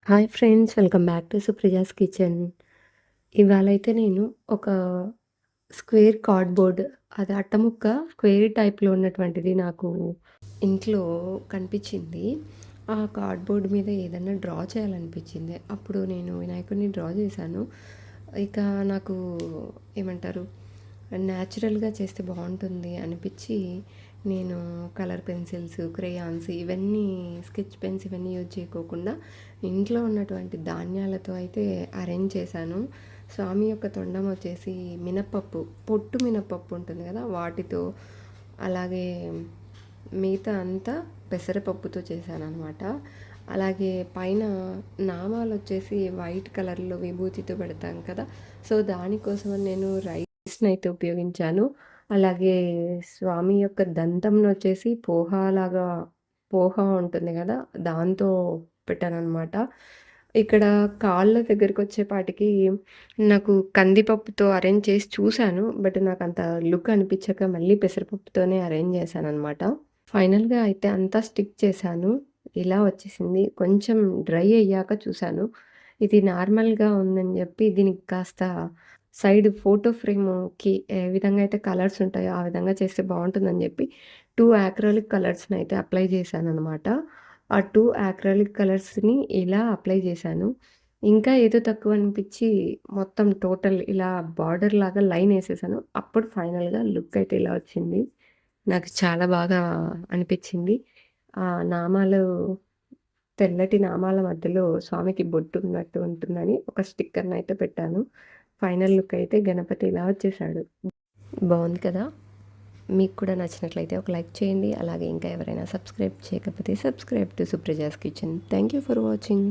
Hi friends, welcome back to Supraja's kitchen. ఇవాళైతే నేను ఒక స్క్వేర్ కార్డ్‌బోర్డ్, అది అట్టముక్క స్క్వేర్ టైప్‌లో ఉన్నటువంటిది నాకు ఇంట్లో కనిపించింది. ఆ కార్డ్‌బోర్డ్ మీద ఏదన్నా డ్రా చేయాలనిపించింది. అప్పుడు నేను వినాయకుడిని డ్రా చేశాను. ఇక నాకు ఏమంటారు, న్యాచురల్‌గా చేస్తే బావుంటుంది అనిపిచ్చి, నేను కలర్ పెన్సిల్స్, క్రేయాన్స్ ఇవన్నీ, స్కెచ్ పెన్స్ ఇవన్నీ యూజ్ చేయకోకుండా ఇంట్లో ఉన్నటువంటి ధాన్యాలతో అయితే అరేంజ్ చేశాను. స్వామి యొక్క తొండం వచ్చేసి మినపప్పు, పొట్టు మినపప్పు ఉంటుంది కదా, వాటితో, అలాగే మిగతా అంతా పెసరపప్పుతో చేశాననమాట. అలాగే పైన నామాలొచ్చేసి వైట్ కలర్‌లో విభూతితో పెడతాం కదా, సో దానికోసమని నేను రైస్‌నైతే ఉపయోగించాను. అలాగే స్వామి యొక్క దంతంనొచ్చేసి పోహ ఉంటుంది గదా, దాంతో పెట్టాననమాట. ఇక్కడ కాళ్ళ దగ్గరకొచ్చేపాటికి నాకు కందిపప్పుతో అరేంజ్ చేసి చూసాను. బట్ నాకంత లుక్ అనిపిచ్చక మళ్ళీ పెసరపప్పుతోనే అరేంజ్ చేశాననమాట. ఫైనల్‌గా అయితే అంతా స్టిక్ చేశాను. ఇలా వచ్చేసింది. కొంచెం డ్రై అయ్యాక చూసాను, ఇది నార్మల్‌గా ఉందని జెప్పి దీనికి కాస్త సైడ్ ఫోటో ఫ్రేమ్‌కి ఏ విధంగా అయితే కలర్స్ ఉంటాయో, ఆ విధంగా చేస్తే బావుంటుందని జెప్పి 2 యాక్రిలిక్ కలర్స్‌నైతే అప్లై చేశాననమాట. ఆ 2 యాక్రిలిక్ కలర్స్‌ని ఇలా అప్లై చేశాను. ఇంకా ఏదో తక్కువ అనిపిచ్చి మొత్తం టోటల్ ఇలా బార్డర్‌లాగా లైనేసేసాను. అప్పుడు ఫైనల్‌గా లుక్ అయితే ఇలా వచ్చింది. నాకు చాలా బాగా అనిపిచ్చింది. ఆ నామాలు, తెల్లటి నామాల మధ్యలో స్వామికి బొట్టున్నట్టు ఉంటుందని ఒక స్టిక్కర్‌నైతే పెట్టాను. ఫైనల్ లుక్ అయితే గణపతి ఇలా వచ్చేసాడు. బావుంది కదా! మీకు కూడా నచ్చినట్లయితే ఒక లైక్ చేయండి. అలాగే ఇంకా ఎవరైనా సబ్స్క్రైబ్ చేయకపోతే subscribe to Supraja's kitchen. Thank you for watching.